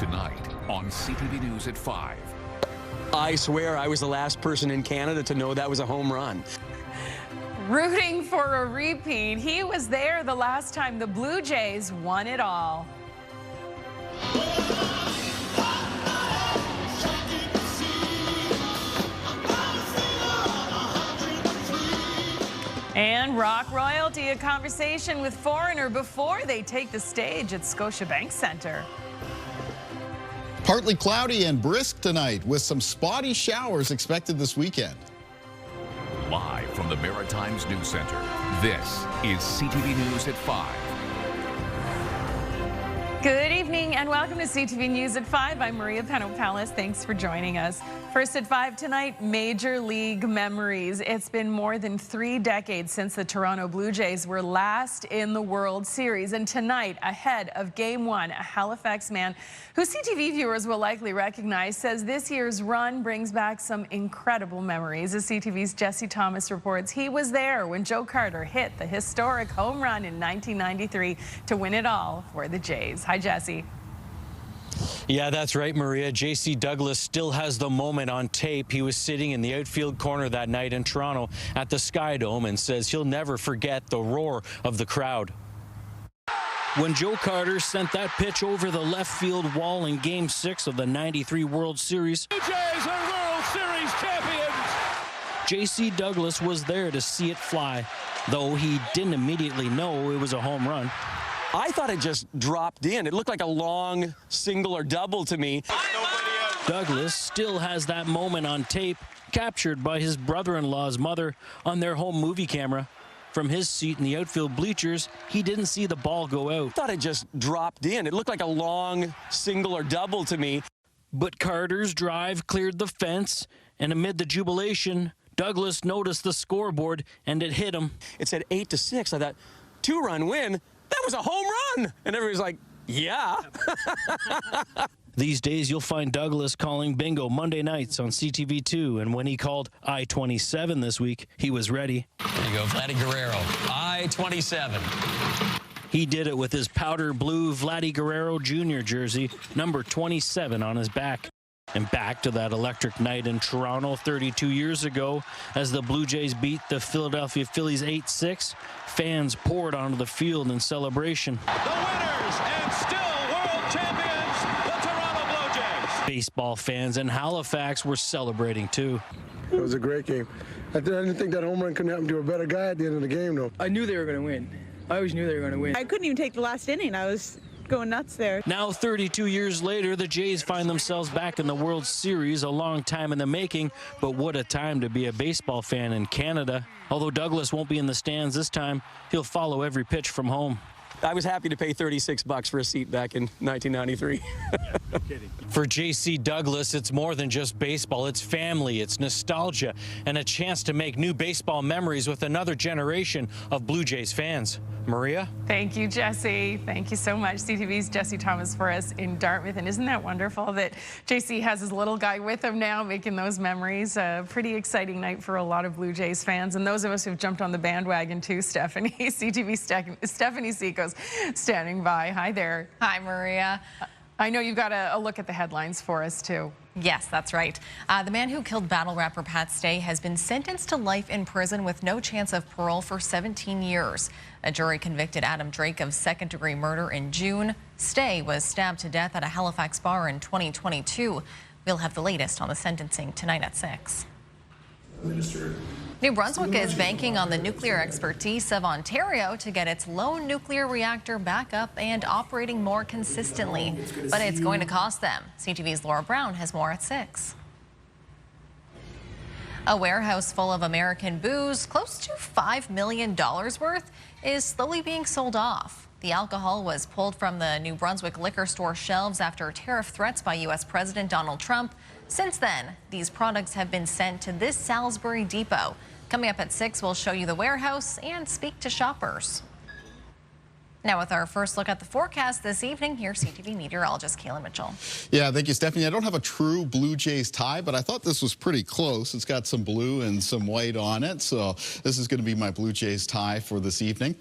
Tonight on CTV News at 5. I swear I was the last person in Canada to know that was a home run. Rooting for a repeat. He was there the last time the Blue Jays won it all. And rock royalty, a conversation with Foreigner before they take the stage at Scotiabank Centre. Partly cloudy and brisk tonight with some spotty showers expected this weekend. Live from the Maritimes News Center, this is CTV News at 5. Good evening and welcome to CTV News at 5. I'm Maria Peno-Palace. Thanks for joining us. First at 5 tonight, Major League memories. It's been more than 3 decades since the Toronto Blue Jays were last in the World Series. And tonight, ahead of Game 1, a Halifax man who CTV viewers will likely recognize says this year's run brings back some incredible memories. As CTV's Jesse Thomas reports, he was there when Joe Carter hit the historic home run in 1993 to win it all for the Jays. Hi, Jesse. Yeah, that's right, Maria. J.C. Douglas still has the moment on tape. He was sitting in the outfield corner that night in Toronto at the Sky Dome and says he'll never forget the roar of the crowd. When Joe Carter sent that pitch over the left field wall in Game 6 of the '93 World Series, Blue Jays are World Series champions! J.C. Douglas was there to see it fly, though he didn't immediately know it was a home run. I thought it just dropped in. It looked like a long single or double to me. Douglas still has that moment on tape, captured by his brother-in-law's mother on their home movie camera. From his seat in the outfield bleachers, he didn't see the ball go out. I thought it just dropped in. It looked like a long single or double to me. But Carter's drive cleared the fence, and amid the jubilation, Douglas noticed the scoreboard, and it hit him. It said 8-6. I thought, 2-run win? That was a home run! And everybody's like, yeah. These days, you'll find Douglas calling bingo Monday nights on CTV2, and when he called I-27 this week, he was ready. There you go, Vladdy Guerrero, I-27. He did it with his powder blue Vladdy Guerrero Jr. jersey, number 27 on his back. And back to that electric night in Toronto 32 years ago, as the Blue Jays beat the Philadelphia Phillies 8-6, fans poured onto the field in celebration. The winners and still world champions, the Toronto Blue Jays. Baseball fans in Halifax were celebrating too. It was a great game. I didn't think that home run couldn't happen to a better guy at the end of the game, though. I knew they were going to win. I always knew they were going to win. I couldn't even take the last inning. I was going nuts there. Now, 32 years later, the Jays find themselves back in the World Series, a long time in the making, but what a time to be a baseball fan in Canada. Although Douglas won't be in the stands this time, he'll follow every pitch from home. I was happy to pay $36 for a seat back in 1993. No kidding. For J.C. Douglas, it's more than just baseball. It's family, it's nostalgia, and a chance to make new baseball memories with another generation of Blue Jays fans. Maria? Thank you, Jesse. Thank you so much. CTV's Jesse Thomas for us in Dartmouth. And isn't that wonderful that JC has his little guy with him now, making those memories? A pretty exciting night for a lot of Blue Jays fans. And those of us who've jumped on the bandwagon too, Stephanie. CTV Stephanie Seiko's standing by. Hi there. Hi, Maria. I know you've got a look at the headlines for us too. Yes, that's right. The man who killed battle rapper Pat Stay has been sentenced to life in prison with no chance of parole for 17 years. A jury convicted Adam Drake of second-degree murder in June. Stay was stabbed to death at a Halifax bar in 2022. We'll have the latest on the sentencing tonight at 6. New Brunswick is banking on the nuclear expertise of Ontario to get its lone nuclear reactor back up and operating more consistently. But it's going to cost them. CTV's Laura Brown has more at 6. A warehouse full of American booze, close to $5 million worth, is slowly being sold off. The alcohol was pulled from the New Brunswick liquor store shelves after tariff threats by U.S. President Donald Trump. Since then, these products have been sent to this Salisbury depot. Coming up at 6, we'll show you the warehouse and speak to shoppers. Now with our first look at the forecast this evening, here's CTV meteorologist Kaylin Mitchell. Yeah, thank you, Stephanie. I don't have a true Blue Jays tie, but I thought this was pretty close. It's got some blue and some white on it, so this is going to be my Blue Jays tie for this evening.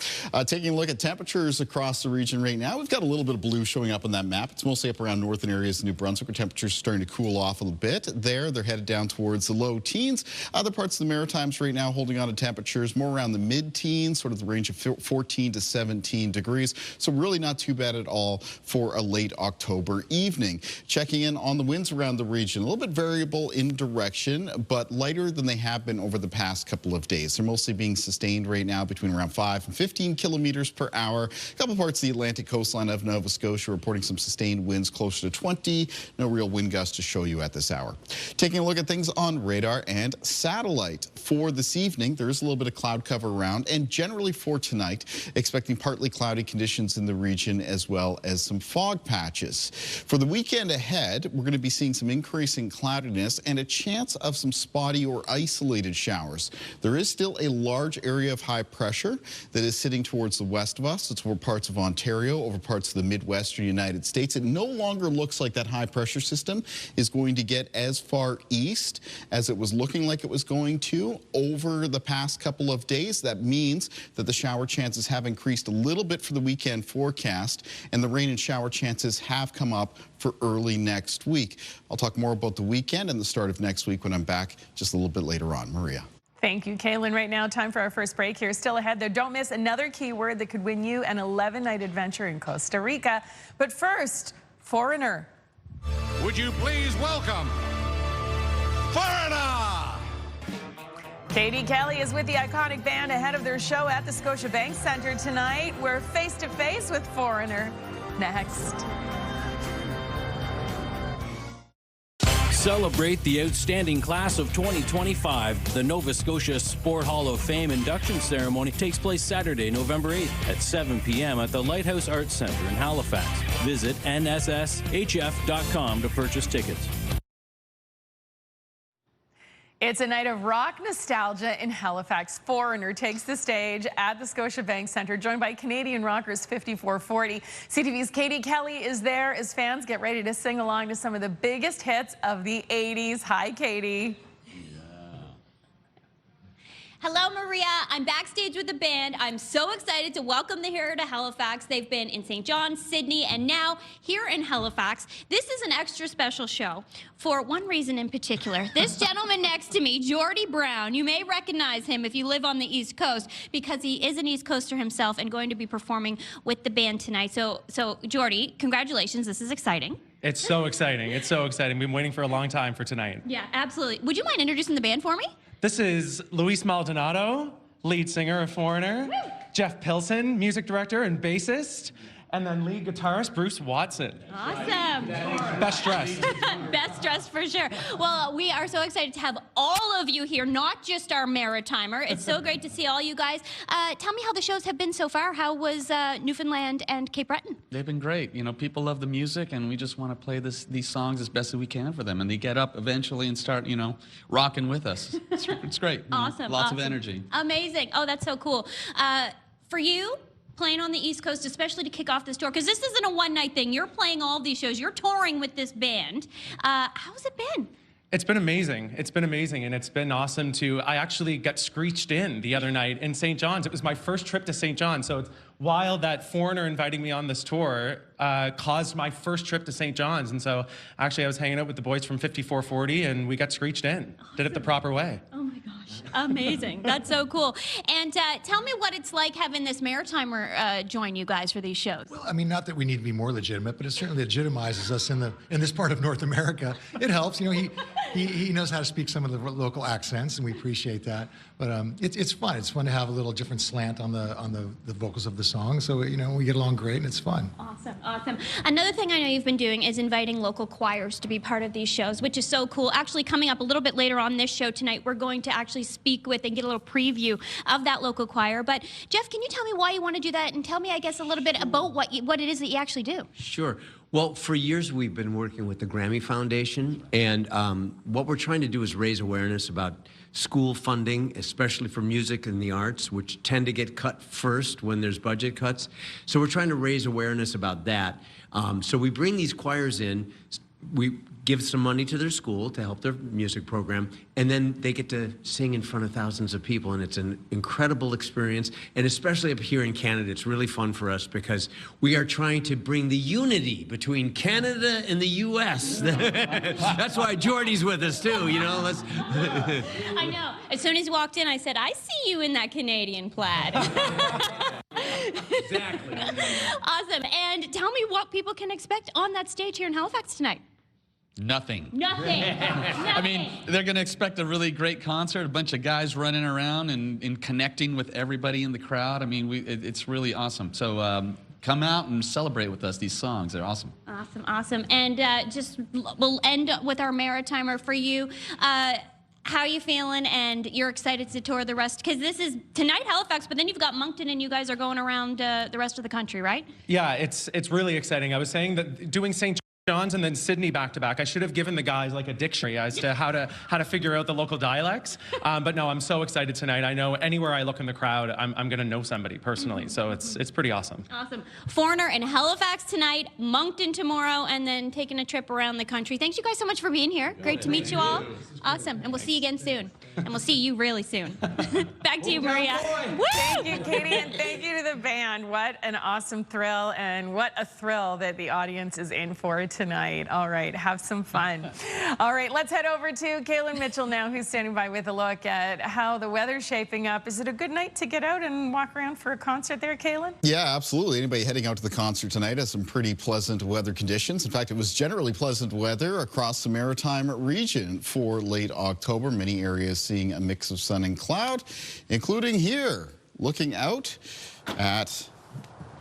Taking a look at temperatures across the region right now, we've got a little bit of blue showing up on that map. It's mostly up around northern areas of New Brunswick, where temperatures are starting to cool off a little bit. They're headed down towards the low teens. Other parts of the Maritimes right now holding on to temperatures more around the mid-teens, sort of the range of 14 to 17 degrees. So really not too bad at all for a late October evening. Checking in on the winds around the region, a little bit variable in direction, but lighter than they have been over the past couple of days. They're mostly being sustained right now between around 5 and 15 kilometers per hour. A couple parts of the Atlantic coastline of Nova Scotia reporting some sustained winds closer to 20. No real wind gusts to show you at this hour. Taking a look at things on radar and satellite for this evening, there is a little bit of cloud cover around, and generally for tonight, expecting partly cloudy conditions in the region as well as some fog patches. For the weekend ahead, we're going to be seeing some increasing cloudiness and a chance of some spotty or isolated showers. There is still a large area of high pressure that is sitting towards the west of us. It's over parts of Ontario, over parts of the Midwestern United States. It no longer looks like that high pressure system is going to get as far east as it was looking like it was going to over the past couple of days. That means that the shower chances have increased a little bit for the weekend forecast, and the rain and shower chances have come up for early next week. I'll talk more about the weekend and the start of next week when I'm back just a little bit later on. Maria. Thank you, Kaylin. Right now, time for our first break here. Still ahead, though, don't miss another keyword that could win you an 11-night adventure in Costa Rica. But first, Foreigner. Would you please welcome Foreigner? Katie Kelly is with the iconic band ahead of their show at the Scotiabank Centre tonight. We're face-to-face with Foreigner. Next. Celebrate the outstanding class of 2025. The Nova Scotia Sport Hall of Fame induction ceremony takes place Saturday, November 8th at 7 p.m. at the Lighthouse Arts Centre in Halifax. Visit nsshf.com to purchase tickets. It's a night of rock nostalgia in Halifax. Foreigner takes the stage at the Scotiabank Centre, joined by Canadian rockers 5440. CTV's Katie Kelly is there as fans get ready to sing along to some of the biggest hits of the 80s. Hi, Katie. Hello, Maria. I'm backstage with the band. I'm so excited to welcome them here to Halifax. They've been in St. John's, Sydney, and now here in Halifax. This is an extra special show for one reason in particular. This gentleman next to me, Jordy Brown, you may recognize him if you live on the East Coast because he is an East Coaster himself and going to be performing with the band tonight. So Jordy, congratulations. This is exciting. It's so exciting. It's so exciting. We've been waiting for a long time for tonight. Yeah, absolutely. Would you mind introducing the band for me? This is Luis Maldonado, lead singer of Foreigner, Woo! Jeff Pilson, music director and bassist, and then lead guitarist Bruce Watson. Awesome. Best dressed. Best dressed for sure. Well, we are so excited to have all of you here, not just our Maritimer. It's so great to see all you guys. Tell me how the shows have been so far. How was Newfoundland and Cape Breton? They've been great. You know, people love the music, and we just want to play these songs as best as we can for them. And they get up eventually and start, you know, rocking with us. It's great. Awesome. Lots of energy. Amazing. Oh, that's so cool. For you, playing on the East Coast, especially to kick off this tour, because this isn't a one-night thing. You're playing all these shows. You're touring with this band. How's it been? It's been amazing. It's been amazing, and it's been awesome to. I actually got screeched in the other night in St. John's. It was my first trip to St. John's, so it's wild that Foreigner inviting me on this tour caused my first trip to St. John's. And so actually I was hanging out with the boys from 5440, and we got screeched in. Awesome. Did it the proper way. Oh my gosh, amazing. That's so cool. And tell me what it's like having this Maritimer join you guys for these shows. Well, I mean, not that we need to be more legitimate, but it certainly legitimizes us in this part of North America. It helps, you know. He knows how to speak some of the local accents, and we appreciate that. But it's fun. It's fun to have a little different slant on the vocals of the song. So you know, we get along great, and it's fun. Awesome, awesome. Another thing I know you've been doing is inviting local choirs to be part of these shows, which is so cool. Actually, coming up a little bit later on this show tonight, we're going to actually speak with and get a little preview of that local choir. But Jeff, can you tell me why you want to do that, and tell me, I guess, a little bit about what it is that you actually do? Sure. Well, for years we've been working with the Grammy Foundation, and what we're trying to do is raise awareness about school funding, especially for music and the arts, which tend to get cut first when there's budget cuts. So we're trying to raise awareness about that. So we bring these choirs in, we give some money to their school to help their music program, and then they get to sing in front of thousands of people, and it's an incredible experience. And especially up here in Canada, it's really fun for us because we are trying to bring the unity between Canada and the U.S. That's why Jordy's with us too, you know. I know. As soon as he walked in, I said, I see you in that Canadian plaid. Exactly. Awesome. And tell me what people can expect on that stage here in Halifax tonight. Nothing. Nothing. I mean, they're going to expect a really great concert, a bunch of guys running around and connecting with everybody in the crowd. I mean, it's really awesome. So come out and celebrate with us these songs. They're awesome. Awesome, awesome. And we'll end with our Maritimer for you. How are you feeling? And you're excited to tour the rest? Because this is tonight Halifax, but then you've got Moncton, and you guys are going around the rest of the country, right? Yeah, it's really exciting. I was saying that doing St. John's and then Sydney back-to-back, I should have given the guys like a dictionary as to how to figure out the local dialects. But no, I'm so excited tonight. I know anywhere I look in the crowd, I'm going to know somebody personally. So it's pretty awesome. Awesome. Foreigner in Halifax tonight, Moncton tomorrow, and then taking a trip around the country. Thanks you guys so much for being here. Great to meet you all. Awesome. And we'll see you again soon. And we'll see you really soon. Back to you, Maria. Woo! Thank you, Katie, and thank you to the band. What an awesome thrill, and what a thrill that the audience is in for tonight. All right, have some fun. All right, let's head over to Kaylin Mitchell now, who's standing by with a look at how the weather's shaping up. Is it a good night to get out and walk around for a concert there, Kaylin? Yeah, absolutely. Anybody heading out to the concert tonight has some pretty pleasant weather conditions. In fact, it was generally pleasant weather across the Maritime region for late October. Many areas seeing a mix of sun and cloud, including here, looking out at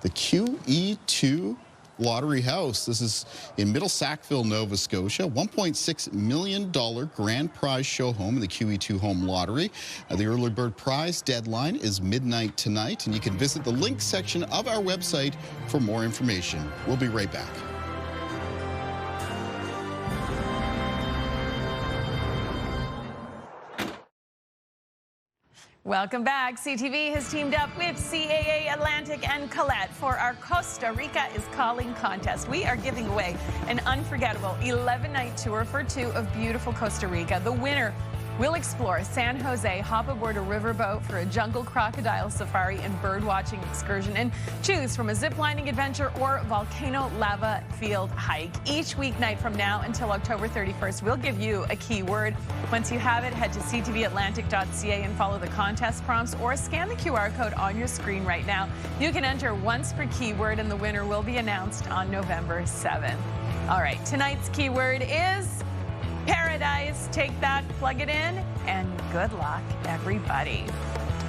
the QE2 Lottery House. This is in Middle Sackville, Nova Scotia. $1.6 million grand prize show home in the QE2 Home Lottery. The early bird prize deadline is midnight tonight, and you can visit the link section of our website for more information. We'll be right back. Welcome back. CTV has teamed up with CAA Atlantic and Colette for our Costa Rica is Calling contest. We are giving away an unforgettable 11-night tour for two of beautiful Costa Rica. The winner will explore San Jose, hop aboard a riverboat for a jungle crocodile safari and bird watching excursion, and choose from a ziplining adventure or volcano lava field hike. Each weeknight from now until October 31st, we'll give you a keyword. Once you have it, head to ctvatlantic.ca and follow the contest prompts or scan the QR code on your screen right now. You can enter once per keyword, and the winner will be announced on November 7th. All right, tonight's keyword is paradise. Take that, plug it in, and good luck, everybody.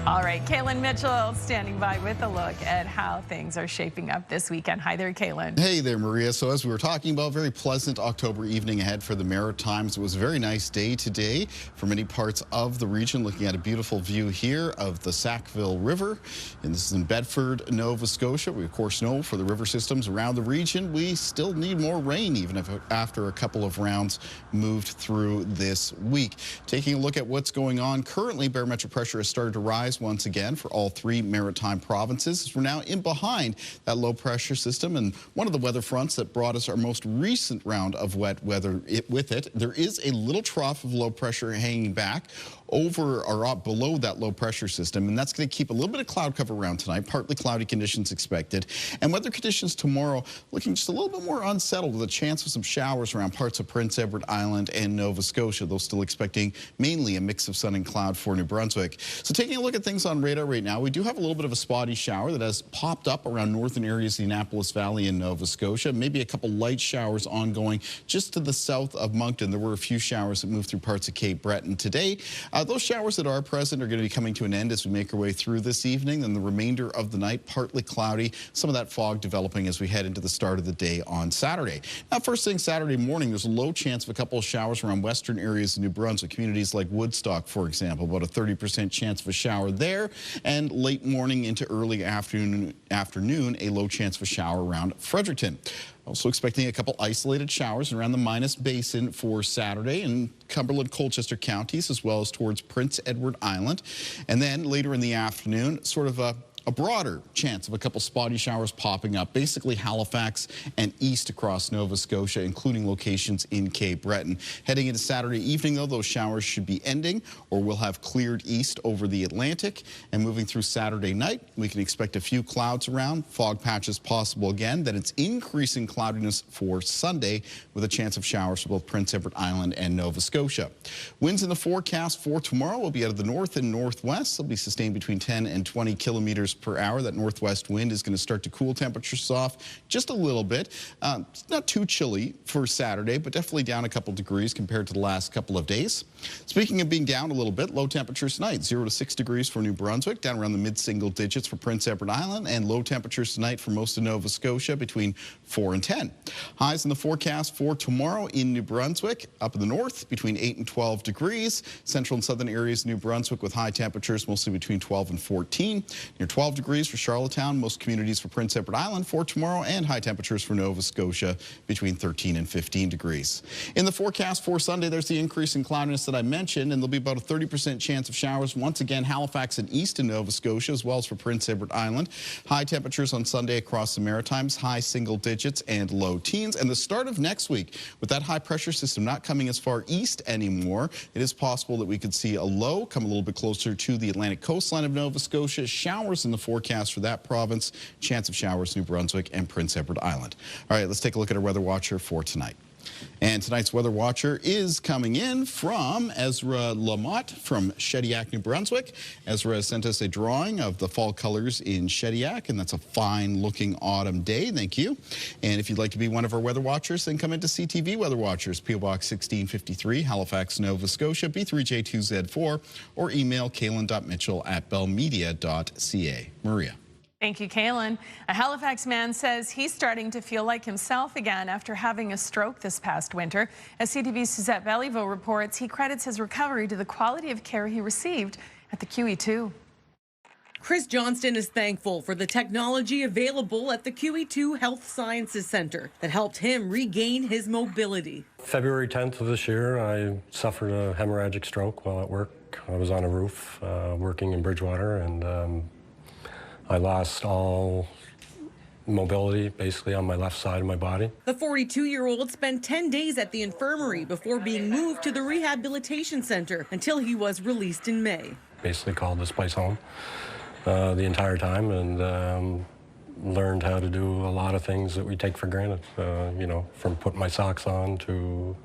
All right, Kaylin Mitchell standing by with a look at how things are shaping up this weekend. Hi there, Kaylin. Hey there, Maria. So as we were talking about, very pleasant October evening ahead for the Maritimes. It was a very nice day today for many parts of the region, looking at a beautiful view here of the Sackville River. And this is in Bedford, Nova Scotia. We, of course, know for the river systems around the region, we still need more rain, even if after a couple of rounds moved through this week. Taking a look at what's going on currently, barometric pressure has started to rise once again for all three maritime provinces. We're now in behind that low pressure system, and one of the weather fronts that brought us our most recent round of wet weather with it. There is a little trough of low pressure hanging back over or up below that low pressure system, and that's going to keep a little bit of cloud cover around tonight. Partly cloudy conditions expected, and weather conditions tomorrow looking just a little bit more unsettled, with a chance of some showers around parts of Prince Edward Island and Nova Scotia, though still expecting mainly a mix of sun and cloud for New Brunswick. So taking a look at things on radar right now, we do have a little bit of a spotty shower that has popped up around northern areas of the Annapolis Valley in Nova Scotia. Maybe a couple light showers ongoing just to the south of Moncton. There were a few showers that moved through parts of Cape Breton today. Those showers that are present are going to be coming to an end as we make our way through this evening. Then the remainder of the night, partly cloudy, some of that fog developing as we head into the start of the day on Saturday. Now, first thing Saturday morning, there's a low chance of a couple of showers around western areas of New Brunswick, communities like Woodstock, for example, about a 30% chance of a shower shower there, and late morning into early afternoon, a low chance of a shower around Fredericton. Also expecting a couple isolated showers around the Minas Basin for Saturday in Cumberland, Colchester counties, as well as towards Prince Edward Island. And then later in the afternoon, sort of a broader chance of a couple spotty showers popping up, basically Halifax and east across Nova Scotia, including locations in Cape Breton. Heading into Saturday evening, though, those showers should be ending or will have cleared east over the Atlantic. And moving through Saturday night, we can expect a few clouds around, fog patches possible again. Then it's increasing cloudiness for Sunday with a chance of showers for both Prince Edward Island and Nova Scotia. Winds in the forecast for tomorrow will be out of the north and northwest. They'll be sustained between 10 and 20 kilometers per hour. That northwest wind is going to start to cool temperatures off just a little bit. It's not too chilly for Saturday, but definitely down a couple degrees compared to the last couple of days. Speaking of being down a little bit, low temperatures tonight, 0 to 6 degrees for New Brunswick, down around the mid-single digits for Prince Edward Island, and low temperatures tonight for most of Nova Scotia between 4 and 10. Highs in the forecast for tomorrow in New Brunswick, up in the north between 8 and 12 degrees. Central and southern areas of New Brunswick with high temperatures mostly between 12 and 14. Near 12 degrees for Charlottetown, most communities for Prince Edward Island for tomorrow, and high temperatures for Nova Scotia between 13 and 15 degrees. In the forecast for Sunday, there's the increase in cloudiness that I mentioned, and there'll be about a 30% chance of showers once again Halifax and east in Nova Scotia, as well as for Prince Edward Island. High temperatures on Sunday across the Maritimes, high single digits and low teens. And the start of next week, with that high pressure system not coming as far east anymore, it is possible that we could see a low come a little bit closer to the Atlantic coastline of Nova Scotia. Showers in the forecast for that province. Chance of showers New Brunswick and Prince Edward Island. All right, let's take a look at our weather watcher for tonight. And tonight's weather watcher is coming in from Ezra Lamotte from Shediac, New Brunswick. Ezra has sent us a drawing of the fall colors in Shediac, and that's a fine-looking autumn day. Thank you. And if you'd like to be one of our weather watchers, then come into CTV Weather Watchers, P.O. Box 1653, Halifax, Nova Scotia, B3J2Z4, or email kalen.mitchell@bellmedia.ca. Maria. Thank you, Kalen. A Halifax man says he's starting to feel like himself again after having a stroke this past winter. As CTV's Suzette Belliveau reports, he credits his recovery to the quality of care he received at the QE2. Chris Johnston is thankful for the technology available at the QE2 Health Sciences Center that helped him regain his mobility. February 10th of this year, I suffered a hemorrhagic stroke while at work. I was on a roof working in Bridgewater, and I lost all mobility basically on my left side of my body. The 42-year-old spent 10 days at the infirmary before being moved to the rehabilitation center until he was released in May. Basically called this place home the entire time, and learned how to do a lot of things that we take for granted, you know, from putting my socks on to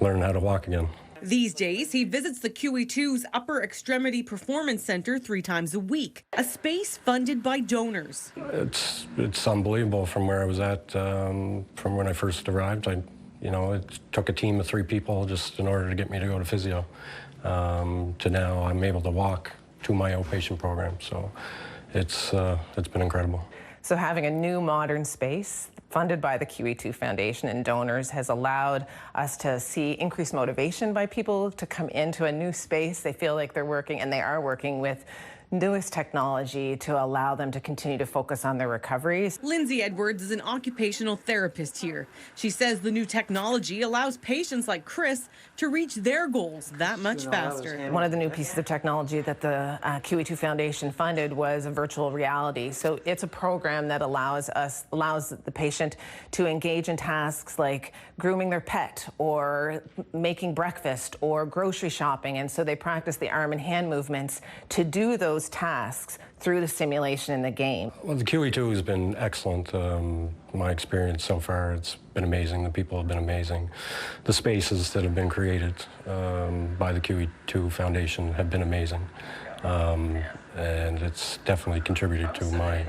learn how to walk again. These days, he visits the QE2's Upper Extremity Performance Center 3 times a week, a space funded by donors. It's unbelievable from where I was at from when I first arrived. You know, it took a team of 3 people just in order to get me to go to physio. To now I'm able to walk to my outpatient program. So it's been incredible. So having a new modern space funded by the QE2 Foundation and donors has allowed us to see increased motivation by people to come into a new space. They feel like they're working, and they are working with newest technology to allow them to continue to focus on their recoveries. Lindsay Edwards is an occupational therapist here. She says the new technology allows patients like Chris to reach their goals that much faster. One of the new pieces of technology that the QE2 Foundation funded was a virtual reality. So it's a program that allows the patient to engage in tasks like grooming their pet or making breakfast or grocery shopping. And so they practice the arm and hand movements to do those tasks through the simulation in the game. Well, the QE2 has been excellent. My experience so far, it's been amazing. The people have been amazing. The spaces that have been created by the QE2 Foundation have been amazing. And it's definitely contributed to my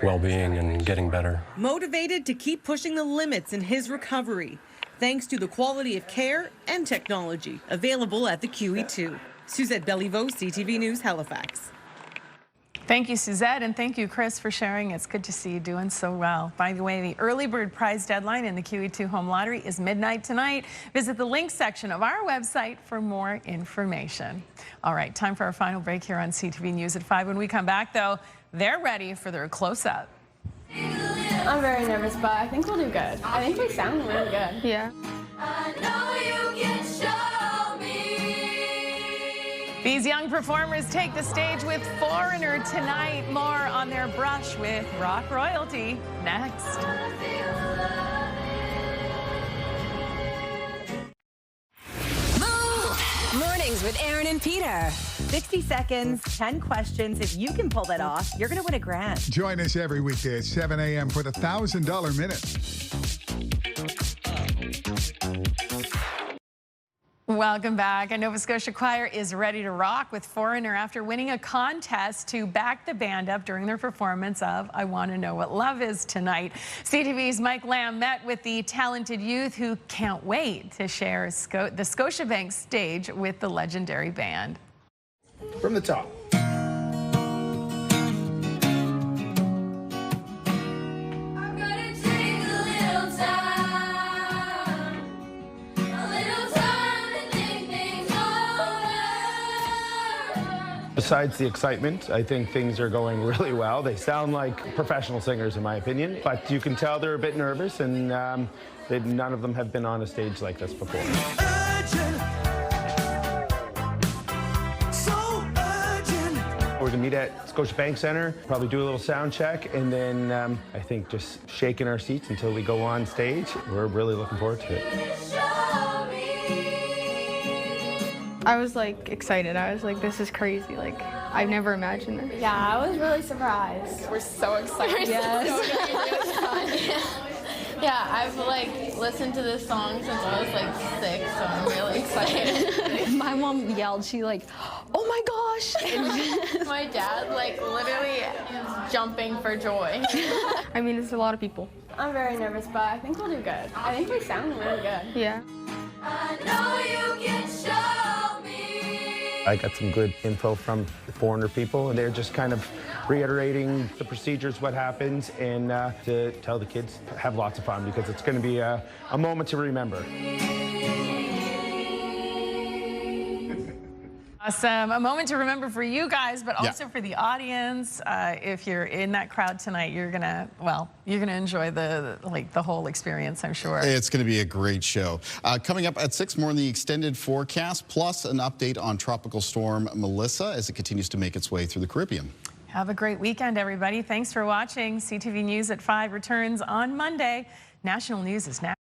well-being and getting better. Motivated to keep pushing the limits in his recovery, thanks to the quality of care and technology available at the QE2. Suzette Belliveau, CTV News, Halifax. Thank you, Suzette, and thank you, Chris, for sharing. It's good to see you doing so well. By the way, the early bird prize deadline in the QE2 home lottery is midnight tonight. Visit the link section of our website for more information. All right, time for our final break here on CTV News at 5. When we come back, though, they're ready for their close-up. I'm very nervous, but I think we'll do good. I think we sound really good. Yeah. I know you can show me. These young performers take the stage with Foreigner tonight. More on their brush with rock royalty next. Mornings with Aaron and Peter. 60 seconds, 10 questions. If you can pull that off, you're going to win $1 grand. Join us every weekday at 7 a.m. for the $1,000 minute. Welcome back. A Nova Scotia choir is ready to rock with Foreigner after winning a contest to back the band up during their performance of I Want to Know What Love Is tonight. CTV's Mike Lamb met with the talented youth who can't wait to share the Scotiabank stage with the legendary band. From the top. Besides the excitement, I think things are going really well. They sound like professional singers, in my opinion, but you can tell they're a bit nervous, and none of them have been on a stage like this before. We're going to meet at Scotiabank Centre, probably do a little sound check, and then I think just shake in our seats until we go on stage. We're really looking forward to it. I was like excited. I was like, this is crazy. Like, I've never imagined this. Yeah, I was really surprised. We're so excited. Yes. Yeah, I've like listened to this song since I was like 6, so I'm really excited. My mom yelled, she like, oh my gosh. And my dad like literally is jumping for joy. I mean, it's a lot of people. I'm very nervous, but I think we'll do good. I think we sound really good. Yeah. I know you can show me. I got some good info from the Foreigner people, and they're just kind of reiterating the procedures, what happens, and to tell the kids to have lots of fun, because it's going to be a moment to remember. Awesome. A moment to remember for you guys, but also for the audience. If you're in that crowd tonight, you're gonna enjoy the whole experience, I'm sure. It's going to be a great show. Coming up at 6, more in the extended forecast, plus an update on Tropical Storm Melissa as it continues to make its way through the Caribbean. Have a great weekend, everybody. Thanks for watching. CTV News at 5 returns on Monday. National News is next.